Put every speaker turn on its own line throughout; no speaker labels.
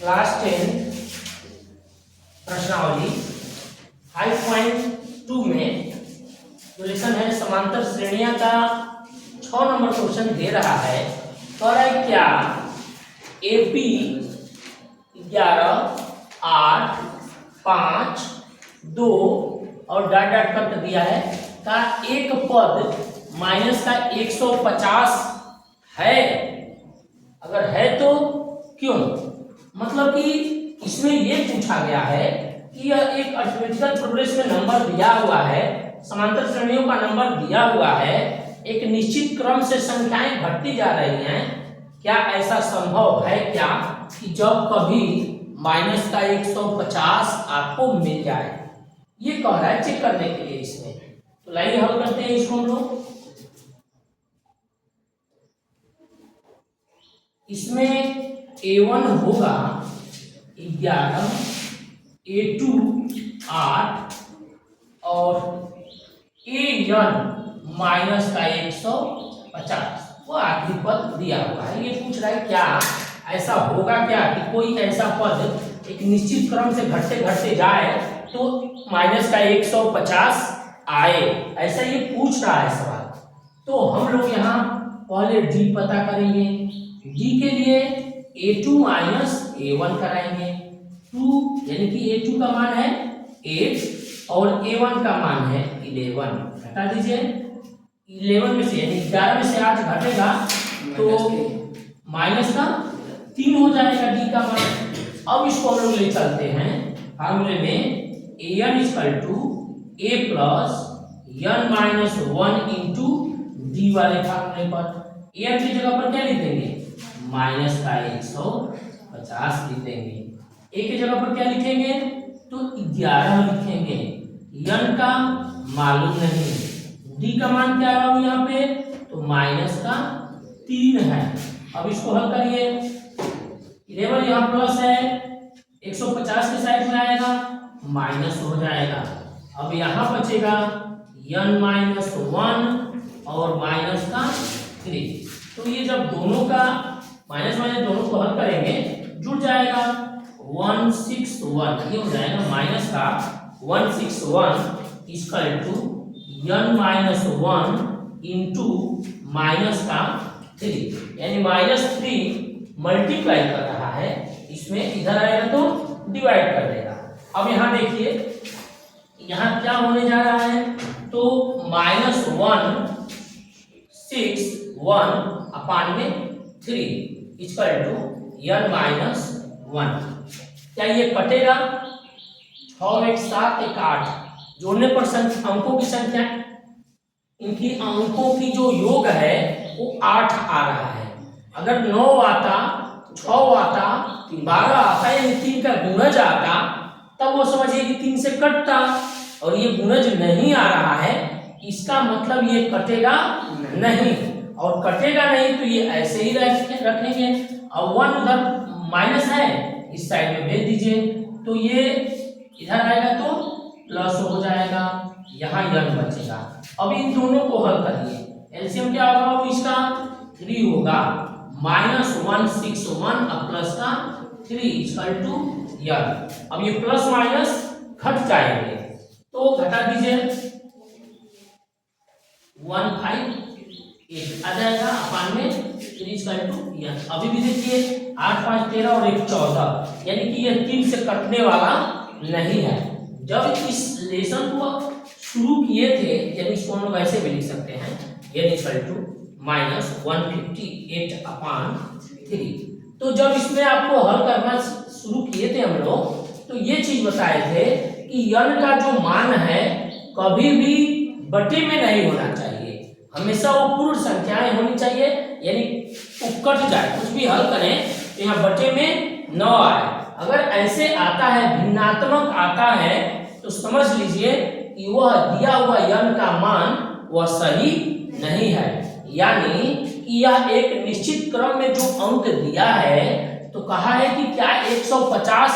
Class 10 प्रश्नावली 5.2 में जो लेसन है समांतर श्रेणियां का 6 नंबर क्वेश्चन दे रहा है। कह रहा है क्या AP 11, 8, 5, 2 और डॉट डॉट कर दिया है का एक पद माइनस का 150 है। अगर है तो क्यों? मतलब कि इसमें ये पूछा गया है कि यह एक अरिथमेटिकल प्रोग्रेस में नंबर दिया हुआ है, समांतर श्रेणियों का नंबर दिया हुआ है, एक निश्चित क्रम से संख्याएं घटती जा रही हैं। क्या ऐसा संभव है क्या कि जब कभी माइनस का 150 आपको मिल जाए? ये कह रहा है चेक करने के लिए इसमें। तो लाइए हल करते हैं इसको हम लोग। इसमें A1 होगा 11, A2 8 और AN माइनस का 150 वो आखिरी पद दिया हुआ है। ये पूछ रहा है क्या ऐसा होगा क्या कि कोई ऐसा पद एक निश्चित क्रम से घटते घटते जाए तो माइनस का 150 आए, ऐसा ये पूछ रहा है सवाल। तो हम लोग यहाँ पहले डी पता करेंगे। डी के लिए A2 माइनस A1 कराएंगे। 2 यानी कि A2 का मान है 8 और A1 का मान है 11। घटा दीजिए 11 में से यानी 11 में से 8 घटेगा तो माइनस का 3 हो जाएगा डी का मान। अब इसको हम लोग ले चलते हैं फार्मूले में an equal to a plus n minus 1 into d वाले फार्मूले पर। an की जगह पर क्या लिखेंगे? माइनस का 150 लिखेंगे। a की जगह पर क्या लिखेंगे? तो 11 लिखेंगे। n का मालूम नहीं, d का मान क्या आ रहा हूं यहाँ पे? तो माइनस का 3 है। अब इसको हल करिए। 11 यहाँ प्लस है, 150 के साइड में आएगा माइनस हो जाएगा। अब यहाँ बचेगा n माइनस 1 और माइनस का 3। तो ये जब दोनों का माइनस माइनस दोनों को हल करेंगे जुड़ जाएगा 161। ये हो जाएगा माइनस का 161 equal to n minus 1 into minus का 3 यानी माइनस 3 मल्टीप्लाई कर रहा है इसमें, इधर आएगा तो डिवाइड कर देगा। अब यहाँ देखिए यहाँ क्या होने जा रहा है? तो माइनस 161 अपान में 3 इक्वल टू n माइनस 1। क्या ये कटेगा? 6 एक 7 एक 8 जोड़ने पर अंकों की संख्या, इनकी अंकों की जो योग है वो 8 आ रहा है। अगर 9 आता, 6 आता, 12 आता यानी 3 का गुणज आता तब वो समझिए कि 3 से कटता, और ये गुणज नहीं आ रहा है, इसका मतलब ये कटेगा नहीं। और कटेगा नहीं तो ये ऐसे ही रखेंगे। और 1 उधर माइनस है, इस साइड में भेज दीजिए तो ये इधर आएगा तो प्लस हो जाएगा, यहाँ n बचेगा। अब इन दोनों को हल करिए। एलसीएम क्या होगा? वो इसका 3 होगा। माइनस 161 अब प्लस का 3 इक्वल टू n। अब ये प्लस माइनस घट जाएंगे तो घटा दीजिए 158 आ जाएगा अपान में 3 इक्वल टू n। अभी भी देखिए 8 5 13 और 1 14 यानी कि ये 3 से कटने वाला नहीं है। जब इस लेसन को शुरू किए थे, यानी इसको हम लोग ऐसे भी लिख सकते हैं n इक्वल टू माइनस 158 अपान 3। तो जब इसमें आपको हल करना शुरू किए थे हम लोग तो ये चीज बताए थे कि n का जो मान है कभी भी बटे में नहीं होना चाहिए, हमेशा वो पूर्ण संख्याएं होनी चाहिए, यानी वो कट जाए। कुछ भी हल करें तो यहाँ बटे में न आए। अगर ऐसे आता है, भिन्नात्मक आता है, तो समझ लीजिए कि वह दिया हुआ n का मान वह सही नहीं है। यानी कि यह एक निश्चित क्रम में जो अंक दिया है, तो कहा है कि क्या 150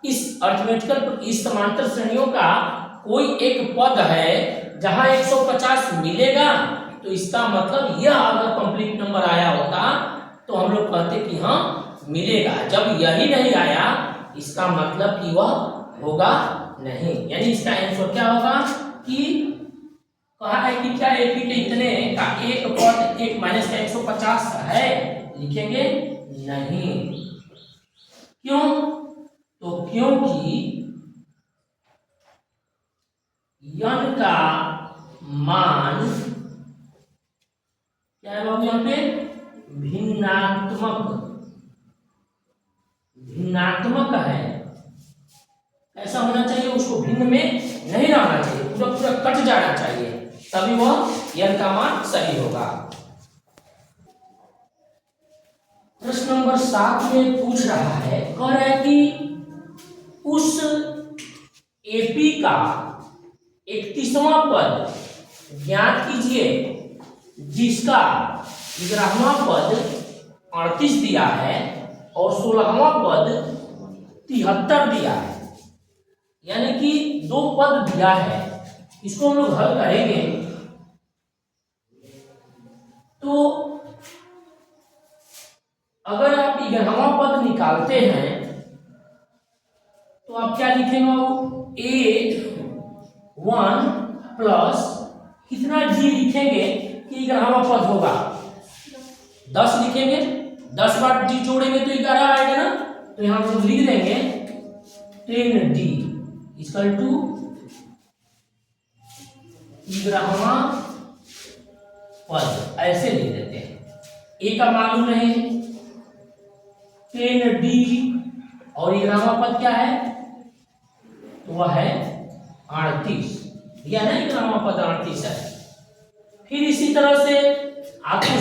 इस अरिथमेटिकल इस समांतर श्रेणियों का कोई एक पद है जहां 150 मिलेगा, तो इसका मतलब यह अगर कंप्लीट नंबर आया होता तो हम लोग कहते कि हाँ मिलेगा। जब यही नहीं आया इसका मतलब कि वह होगा नहीं, यानी इसका आंसर क्या होगा कि कहा है कि क्या एपी के इतने का एक पद 1 माइनस का 150 है, लिखेंगे नहीं। क्यों? तो क्योंकि यन का मान क्या है बाबू यहाँ पे भिन्नात्मक है। ऐसा होना चाहिए उसको भिन्न में नहीं रहना चाहिए, पूरा पूरा कट जाना चाहिए, तभी वह यन का मान सही होगा। प्रश्न नंबर 7 में पूछ रहा है, कह रहा है कि उस एपी का 31वां पद ज्ञात कीजिए जिसका 11वां पद 38 दिया है और 16वां पद 73 दिया है, यानी कि 2 पद दिया है। इसको हम लोग हल करेंगे तो अगर आप 11वां पद निकालते हैं तो आप क्या लिखेंगे? A1 प्लस कितना D लिखेंगे कि 11वां पद होगा 10 लिखेंगे, 10 बार D जोड़ेंगे तो 11 आएगा ना, तो यहां हम लिख देंगे 10D इक्वल टू 11वां पद, ऐसे लिख देते हैं। A का मालूम नहीं, 10D और 11वां पद क्या है? तो वह है 38, दिया ना 11वां पद 38 है। फिर इसी तरह से आपको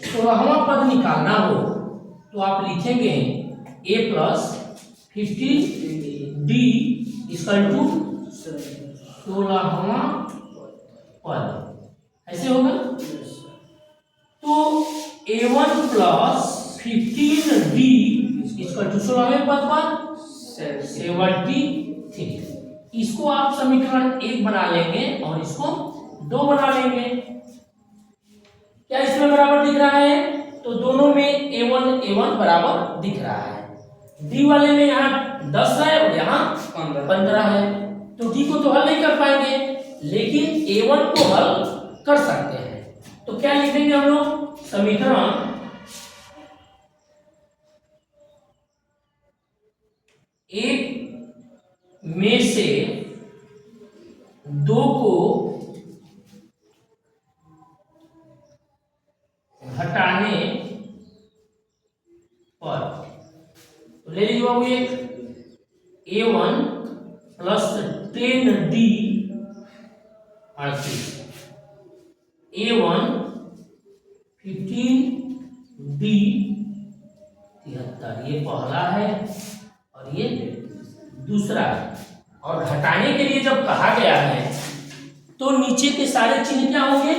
16वां पद निकालना हो तो आप लिखेंगे A plus 50D equal to 16वां पद, ऐसे होगा। तो A1 plus 15D equal to 16वें पद पर 73। इसको आप समीकरण 1 बना लेंगे और इसको 2 बना लेंगे। क्या इसमें बराबर दिख रहा है? तो दोनों में A1 बराबर दिख रहा है। D वाले में यहाँ 10 है और यहाँ 15 है, तो D को तो हल नहीं कर पाएंगे, लेकिन A1 को हल कर सकते हैं। तो क्या लिखेंगे हम लोग? समीकरण 1 में से 2 को घटाने पर, तो ले लीजिए बाबू एक A1 plus 10D 38, A1 15D 73, ये पहला है और ये दूसरा है। और घटाने के लिए जब कहा गया है तो नीचे के सारे चिन्ह क्या होंगे?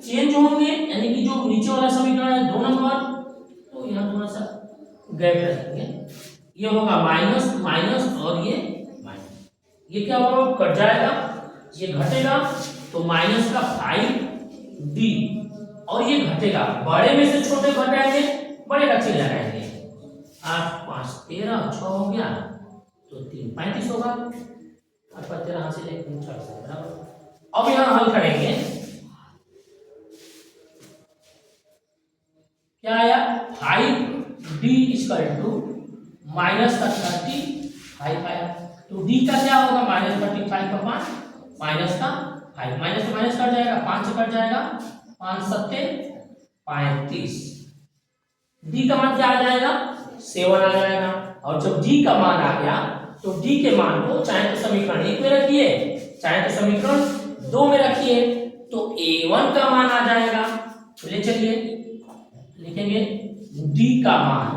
चेंज होंगे, यानी कि जो नीचे वाला समीकरण है 2 नंबर, तो यहाँ थोड़ा सा गैप रखेंगे, ये होगा माइनस माइनस और ये माइनस, ये क्या होगा? कट जाएगा, ये घटेगा तो माइनस का 5D और ये घटेगा, बड़े में से छोटे घटाएंगे, बड़े का चिन्ह लगाएंगे। 8 5 13 6 हो गया तो 3 35 होगा, 8 5 13 हासिल 1 3 4 बराबर। अब यहाँ हल करेंगे, क्या आया? 5D इक्वल टू माइनस का 35 आया, तो D का क्या होगा? माइनस 35 का 5 माइनस का 5, माइनस तो माइनस कट जाएगा, 5 से कट जाएगा, 5 7 35, D का मान क्या आ जाएगा? 7 आ जाएगा। और जब D का मान आ गया तो D के मान को चाहे तो समीकरण 1 में रखिए, चाहे तो समीकरण 2 में रखिए, तो A1 का मान आ जाएगा। चलिए चलिए लिखेंगे D का मान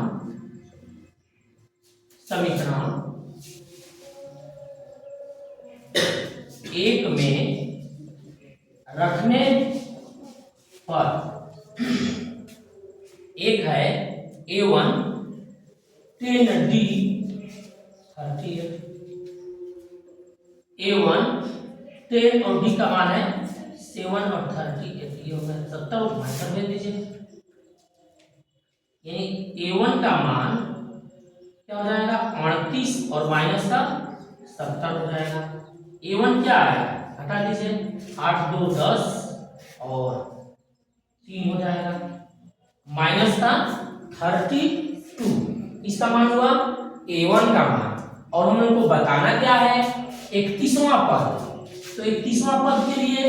समीकरण 1 में रखने पर एक है A1 10D 38, A1 10 और D का मान है 7 और 38, ये हो गया 70 और 72 भेज दीजिए। यानी A1 का मान क्या हो जाएगा 38 और माइनस का 70 हो जाएगा। A1 क्या आया हटा दीजिए 8 2 10 और 3 हो जाएगा माइनस का 32 इसका मान हुआ A1 का मान और हम लोग को बताना क्या है 31वां पद। तो 31वां पद के लिए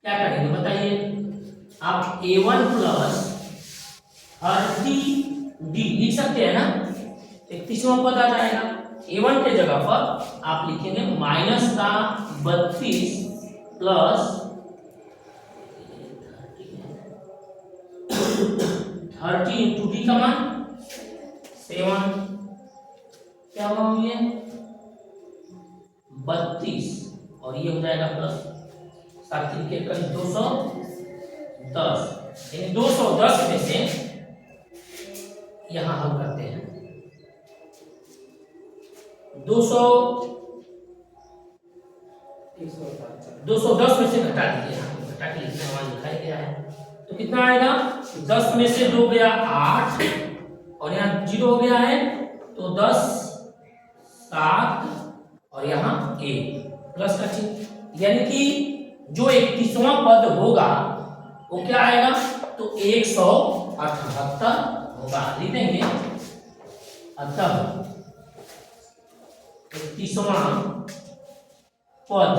क्या करेंगे बताइए आप A1 प्लस 30D लिख सकते हैं ना 31वां पद आ जाएगा। A1 के जगह पर आप लिखेंगे माइनस का 32 प्लस 30 इंटू डी का मान 7 क्या होगा ये 32 और ये हो जाएगा प्लस 7 के करीब 210 यानी 210 में से यहां हल करते हैं 210 में से घटा दीजिए घटा के लिखने वाला लिखा गया है तो कितना आएगा 10 में से 2 गया 8 और यहाँ 0 हो गया है तो 10 7 और यहाँ 1 प्लस का चिन्ह यानी कि जो 31वां पद होगा वो क्या आएगा तो 178 होगा लिख देंगे अतः 31वां पद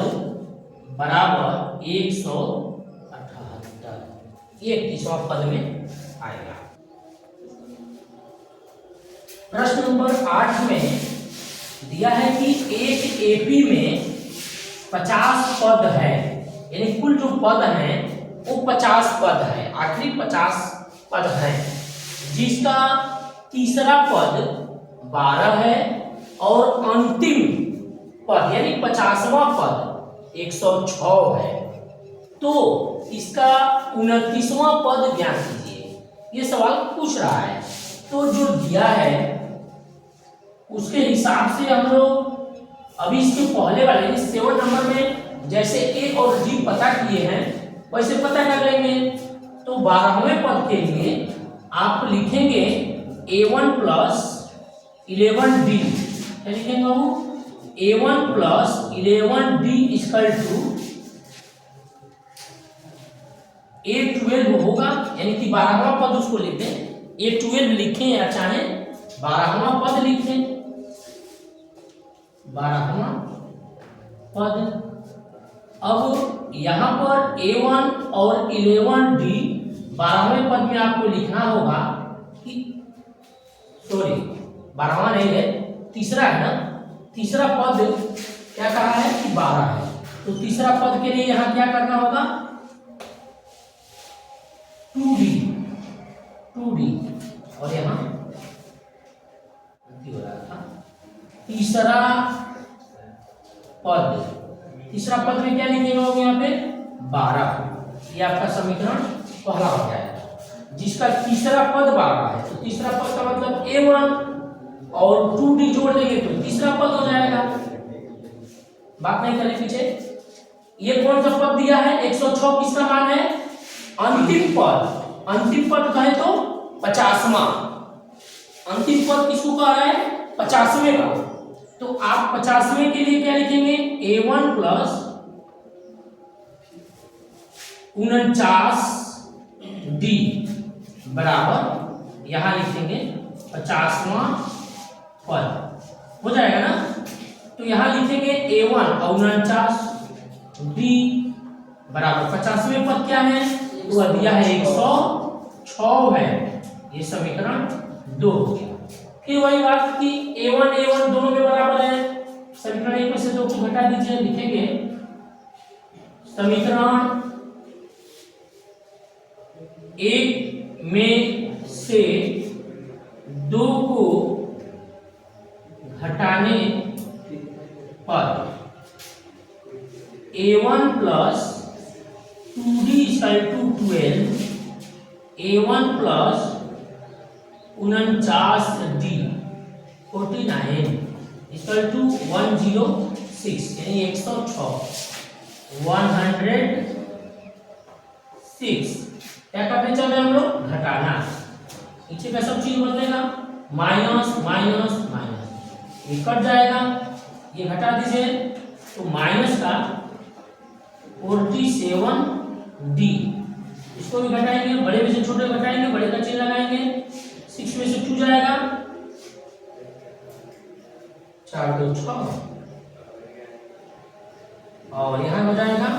बराबर 178 ये 31वां पद में आएगा। प्रश्न नंबर 8 में दिया है कि एक एपी में 50 पद है यानी कुल जो पद हैं वो 50 पद है आखिरी 50 पद है जिसका तीसरा पद 12 है और अंतिम पद यानी 50वां पद 106 है तो इसका 29वां पद ज्ञात कीजिए ये सवाल पूछ रहा है। तो जो दिया है उसके हिसाब से हम लोग अभी इसके पहले वाले 7 नंबर में जैसे ए और डी पता किए हैं वैसे पता कर लेंगे। तो 12वें पद के लिए आप लिखेंगे A1 प्लस 11D क्या लिखेंगे वो A1 plus 11D equal to A12 होगा यानी कि 12वां पद उसको लिख दें A12 लिखें या चाहे 12वां पद लिखें 12वां पद। अब यहाँ पर A1 और 11D 12वें पद में आपको लिखना होगा कि सॉरी 12वां नहीं है तीसरा है ना तीसरा पद क्या कहा है कि 12 है तो तीसरा पद के लिए यहाँ क्या करना होगा 2D और यहाँ हो रहा था तीसरा पद में क्या लिखेंगे लोग यहाँ पे 12 ये आपका समीकरण पहला हो जाएगा जिसका तीसरा पद 12 है तो तीसरा पद का मतलब A1 और 2D जोड़ देंगे तो तीसरा पद हो जाएगा। बात नहीं करें पीछे ये कौन सा पद दिया है 106 किसका मान है अंतिम पद कहे तो 50वां अंतिम पद किसको कह रहा है 50वें का तो आप 50वें के लिए क्या लिखेंगे A1 प्लस 49D बराबर यहां लिखेंगे 50वां पद हो जाएगा ना तो यहां लिखेंगे A1 और 49D बराबर 50वें पद क्या है तो दिया है 106 है ये समीकरण 2 हो गया। फिर वही बात कि A1 दोनों में बराबर है समीकरण 1 में से 2 को घटा दीजिए लिखेंगे समीकरण 1 में से 2 को घटाने पर A1 plus 2D equal to 12 A1 plus 49D 49 equal to 106 यानी 106 106 क्या करने चल रहे हैं हम लोग, घटाना। नीचे का सब चीज बदलेगा, माइनस माइनस माइनस, ये कट जाएगा, ये घटा दीजिए, तो माइनस का 47D, इसको भी घटाएंगे, बड़े में से छोटे घटाएंगे, बड़े का चिन्ह लगाएंगे, 6 में से 2 जाएगा, 4 2 6, और यहां हो जाएगा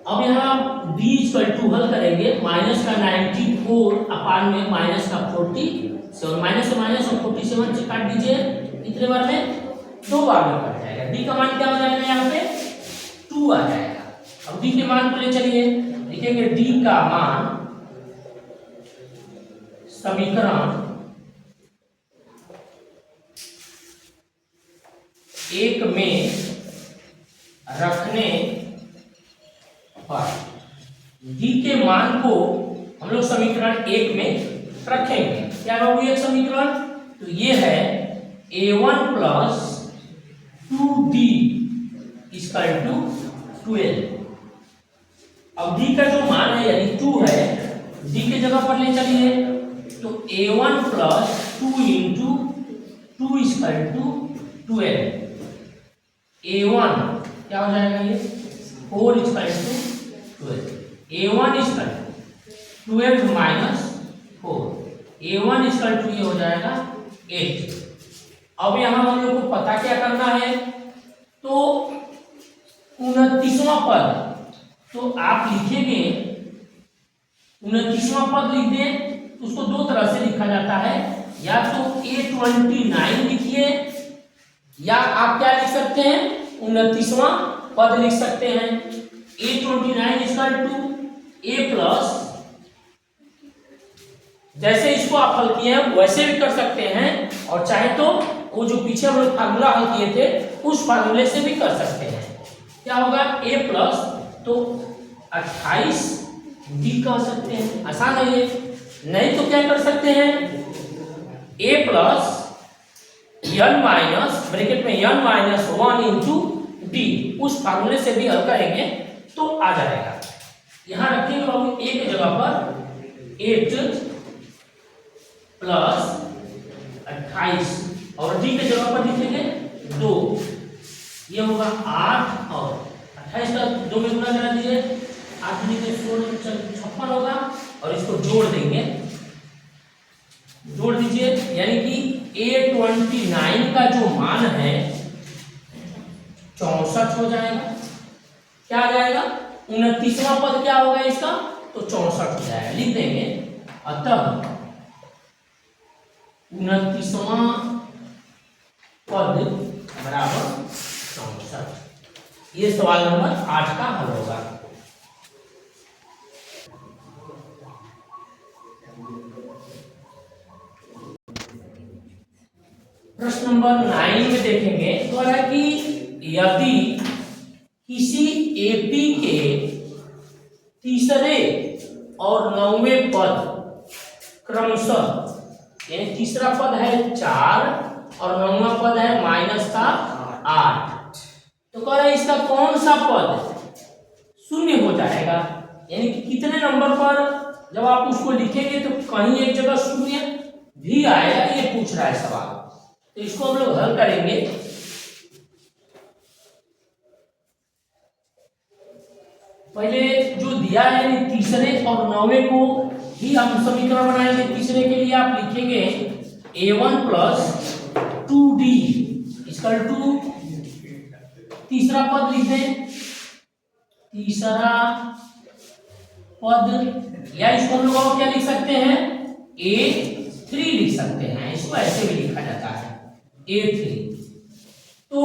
अब यहाँ d = हल करेंगे, माइनस का 94 अपान में माइनस का 47, माइनस से माइनस और 47 से काट दीजिए, कितने बार में, 2 बार में कट जाएगा। d का मान क्या हो जाएगा, यहाँ पे 2 आ जाएगा। अब d के मान को ले चलिए, लिखेंगे d का मान समीकरण 1 में रखने पर d के मान को हम लोग समीकरण 1 में रखेंगे। क्या होगी एक समीकरण, तो ये है a1 + 2d = 12। अब d का जो मान है यानी 2 है, d के जगह पर ले चलिए, तो a1 + 2 × 2 = 12। a1 क्या हो जाएगा, ये 4 = 12, a1 = 12 - 4, a1 = ये हो जाएगा 8। अब यहाँ हम लोग को पता क्या करना है, तो 29वां पद, तो आप लिखेंगे 29वां पद लिख दें, तो उसको 2 तरह से लिखा जाता है, या तो a29 लिखिए, या आप क्या लिख सकते हैं, 29वां पद लिख सकते हैं। a29 = a+, जैसे इसको आप हल किए हैं वैसे भी कर सकते हैं, और चाहे तो वो जो पीछे हम लोग फार्मूला हल किए थे उस फार्मूले से भी कर सकते हैं। क्या होगा, a+, तो 28d कह सकते हैं, आसान है ये। नहीं तो क्या कर सकते हैं, a + n- ब्रैकेट में n - 1 × d, उस फार्मूले से भी हल करेंगे तो आ जाएगा। यहां रखेंगे बाबू a की जगह पर 8 + 28, और d की जगह पर लिखेंगे 2, ये होगा 8 और 28 का 2 में गुणा करा दीजिए, 8 × 16 56 होगा, और इसको जोड़ देंगे, जोड़ दीजिए, यानी कि a29 का जो मान है 64 हो जाएगा। क्या आ जाएगा, 29वां पद क्या होगा इसका, तो 64 हो जाएगा, लिख देंगे। अतः 29वां पद बराबर 64। ये सवाल नंबर 8 का हल होगा। प्रश्न नंबर 9 में देखेंगे, तो है कि यदि किसी एपी के तीसरे और 9वें पद क्रमशः, यानी तीसरा पद है 4 और 9वां पद है -8, तो कह रहे इसका कौन सा पद शून्य हो जाएगा, यानी कि कितने नंबर पर जब आप उसको लिखेंगे तो कहीं एक जगह शून्य भी आएगा, ये पूछ रहा है सवाल। तो इसको हम लोग हल करेंगे। पहले जो दिया है तीसरे और 9वें को ही हम समीकरण बनाएंगे। तीसरे के लिए आप लिखेंगे a1 + 2d = तीसरा पद लिख दें, तीसरा पद, या इसको हम लोग क्या लिख सकते हैं, a3 लिख सकते हैं, इसको ऐसे भी लिखा जाता है a3। तो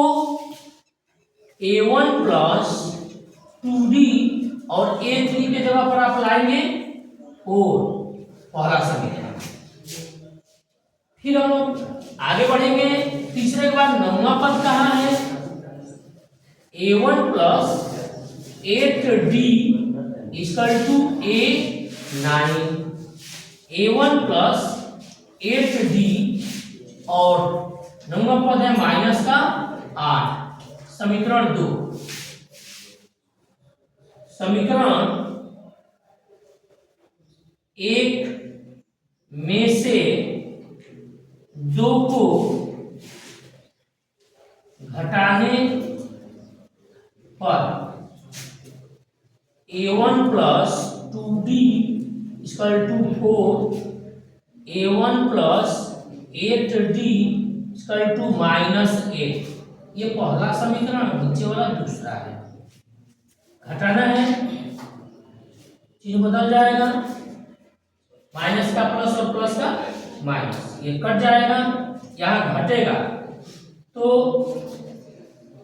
a1 + 2d और a3 के जगह पर आप लाएंगे 4, पहला समीकरण। फिर हम लोग आगे बढ़ेंगे, तीसरे के बाद 9वां पद कहाँ है, a1 + 8d = a9, a1 + 8d, और 9वां पद है -8, समीकरण 2। समीकरण एक में से दो को घटाने पर a1 plus 2d equal to 4, a1 plus 8d equal to -8। ये पहला समीकरण, नीचे वाला दूसरा है। घटाना है, चीज बदल जाएगा, माइनस का प्लस और प्लस का माइनस, ये कट जाएगा, यहाँ घटेगा तो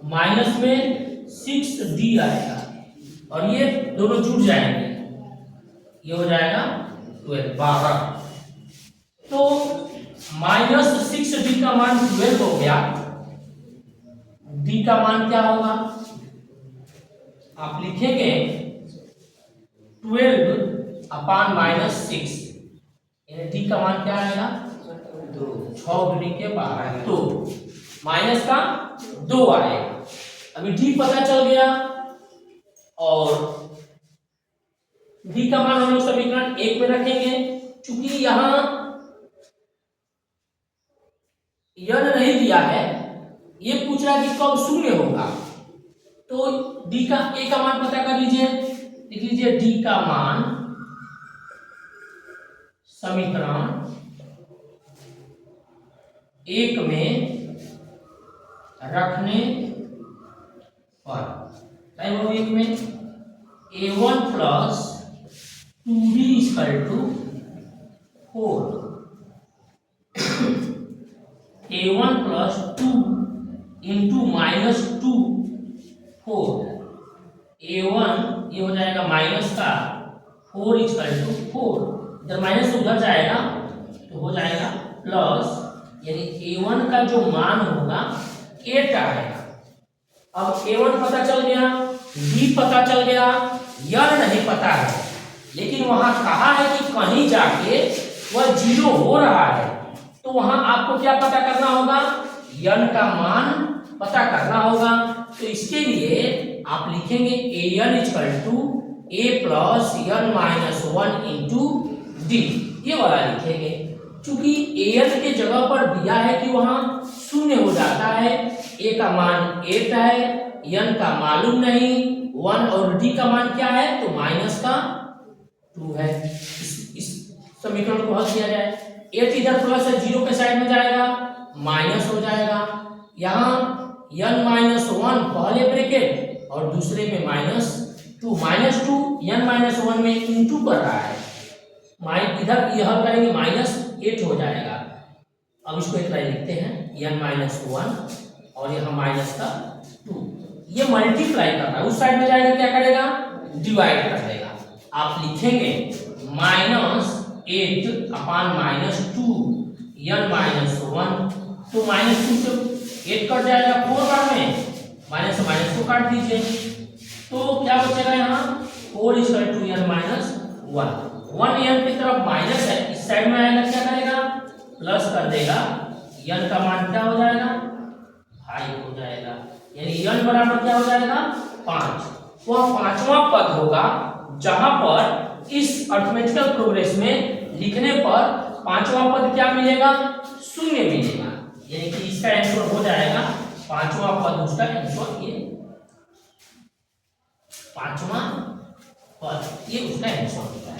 माइनस में 6d आएगा और ये दोनों जुड़ जाएंगे, ये हो जाएगा 12। तो -6d का मान 12 हो गया। d का मान क्या होगा, आप लिखेंगे 12/-6, यानी d का मान क्या आएगा 6 गुनी के 12, तो माइनस का 2 आएगा। अभी d पता चल गया और d का मान हम लोग समीकरण 1 में रखेंगे। चूंकि यहां यन नहीं दिया है, ये पूछ रहा है कि कब शून्य होगा, तो d का a का मान पता कर लीजिए। लिख लीजिए d का मान समीकरण 1 में रखने पर, चाहे वो 1 में a1 plus 2d equal to 4, a1 plus 2 into -2 4, a1 ये हो जाएगा माइनस का 4 इक्वल टू 4, जब माइनस उधर जाएगा तो हो जाएगा प्लस, यानी a1 का जो मान होगा 8 आएगा। अब a1 पता चल गया, d पता चल गया, यन नहीं पता है, लेकिन वहां कहा है कि कहीं जाके वह 0 हो रहा है, तो वहां आपको क्या पता करना होगा, यन का मान पता करना होगा। तो इसके लिए आप लिखेंगे an equal to a plus n minus 1 into d, ये वाला लिखेंगे। चूंकि an के जगह पर दिया है कि वहां शून्य हो जाता है, a का मान 8 है, n का मालूम नहीं, 1 और d का मान क्या है, तो माइनस का 2 है। इस समीकरण को हल किया जाए, 8 इधर प्लस है, 0 के साइड में जाएगा, माइनस हो जाएगा। यहाँ n माइनस 1 पहले ब्रैकेट और दूसरे में -2, -2 n माइनस 1 में इंटू कर रहा है, इधर यह हल करेंगे -8 हो जाएगा। अब इसको एक लाइन लिखते हैं, n माइनस 1 और यहाँ माइनस का 2, ये मल्टीप्लाई कर रहा है, उस साइड में जाएगा क्या करेगा, डिवाइड कर देगा। आप लिखेंगे -8 अपान -2 n माइनस 1, तो -2 से 8 कट जाएगा, 4 बार में माइनस से माइनस को काट दीजिए, तो क्या बचेगा यहाँ 4 equal to n minus 1 n की तरफ माइनस है, इस साइड में आएगा क्या करेगा, प्लस कर देगा, n का मान क्या हो जाएगा 5 हो जाएगा, यानी n बराबर क्या हो जाएगा 5। वह पांचवा पद होगा जहां पर इस अर्थमेटिकल प्रोग्रेस में लिखने पर पांचवा पद क्या मिलेगा, शून्य मिलेगा, यानी कि इसका आंसर हो जाएगा पांचवा पद, उसका आंसर ये पांचवा पद, ये उसका आंसर होगा।